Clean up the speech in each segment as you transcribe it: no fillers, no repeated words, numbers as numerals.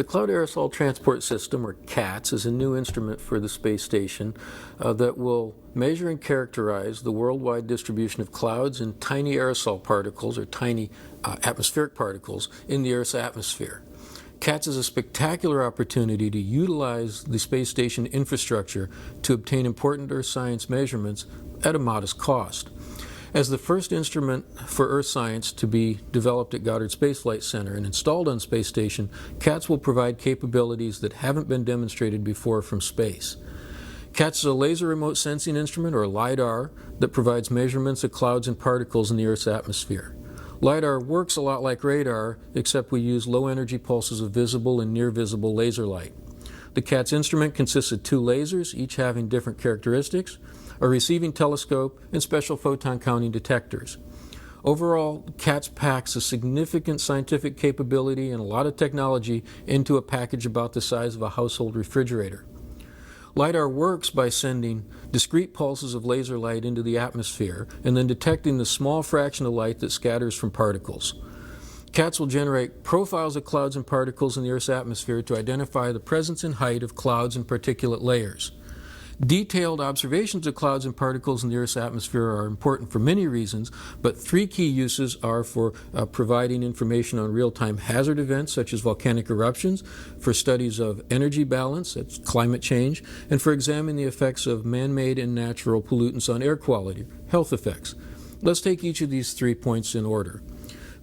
The Cloud Aerosol Transport System, or CATS, is a new instrument for the space station that will measure and characterize the worldwide distribution of clouds and tiny aerosol particles, or tiny atmospheric particles, in the Earth's atmosphere. CATS is a spectacular opportunity to utilize the space station infrastructure to obtain important Earth science measurements at a modest cost. As the first instrument for Earth science to be developed at Goddard Space Flight Center and installed on space station, CATS will provide capabilities that haven't been demonstrated before from space. CATS is a laser remote sensing instrument, or LiDAR, that provides measurements of clouds and particles in the Earth's atmosphere. LiDAR works a lot like radar, except we use low energy pulses of visible and near visible laser light. The CATS instrument consists of 2 lasers, each having different characteristics, a receiving telescope, and special photon counting detectors. Overall, CATS packs a significant scientific capability and a lot of technology into a package about the size of a household refrigerator. LiDAR works by sending discrete pulses of laser light into the atmosphere and then detecting the small fraction of light that scatters from particles. CATS will generate profiles of clouds and particles in the Earth's atmosphere to identify the presence and height of clouds and particulate layers. Detailed observations of clouds and particles in the Earth's atmosphere are important for many reasons, but 3 key uses are for providing information on real-time hazard events such as volcanic eruptions, for studies of energy balance, that's climate change, and for examining the effects of man-made and natural pollutants on air quality, health effects. Let's take each of these 3 points in order.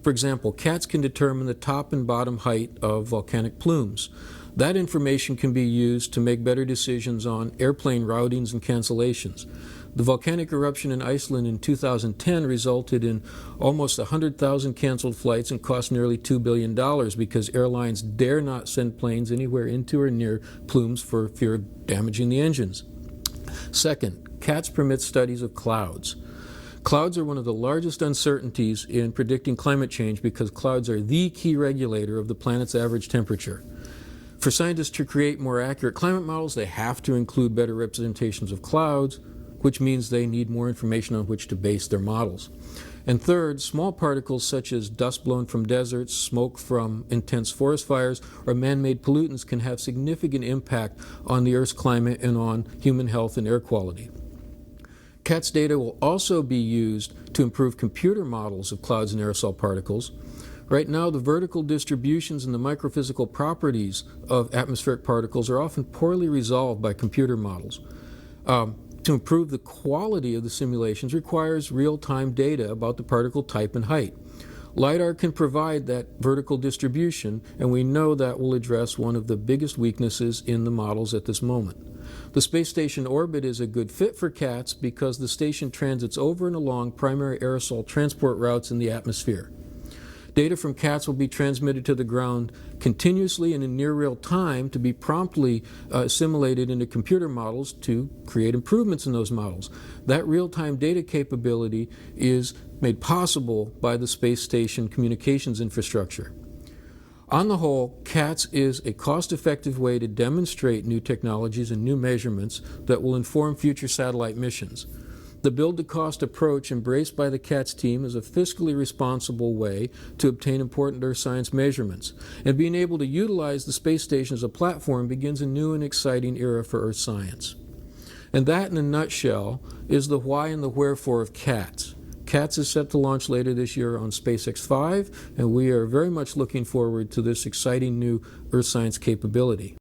For example, CATS can determine the top and bottom height of volcanic plumes. That information can be used to make better decisions on airplane routings and cancellations. The volcanic eruption in Iceland in 2010 resulted in almost 100,000 canceled flights and cost nearly $2 billion because airlines dare not send planes anywhere into or near plumes for fear of damaging the engines. Second, CATS permits studies of clouds. Clouds are one of the largest uncertainties in predicting climate change because clouds are the key regulator of the planet's average temperature. For scientists to create more accurate climate models, they have to include better representations of clouds, which means they need more information on which to base their models. And third, small particles such as dust blown from deserts, smoke from intense forest fires, or man-made pollutants can have significant impact on the Earth's climate and on human health and air quality. CATS data will also be used to improve computer models of clouds and aerosol particles. Right now, the vertical distributions and the microphysical properties of atmospheric particles are often poorly resolved by computer models. To improve the quality of the simulations requires real-time data about the particle type and height. LiDAR can provide that vertical distribution, and we know that will address one of the biggest weaknesses in the models at this moment. The space station orbit is a good fit for CATS because the station transits over and along primary aerosol transport routes in the atmosphere. Data from CATS will be transmitted to the ground continuously and in near real time to be promptly assimilated into computer models to create improvements in those models. That real-time data capability is made possible by the space station communications infrastructure. On the whole, CATS is a cost-effective way to demonstrate new technologies and new measurements that will inform future satellite missions. The build-to-cost approach embraced by the CATS team is a fiscally responsible way to obtain important Earth science measurements, and being able to utilize the space station as a platform begins a new and exciting era for Earth science. And that, in a nutshell, is the why and the wherefore of CATS. CATS is set to launch later this year on SpaceX 5, and we are very much looking forward to this exciting new Earth science capability.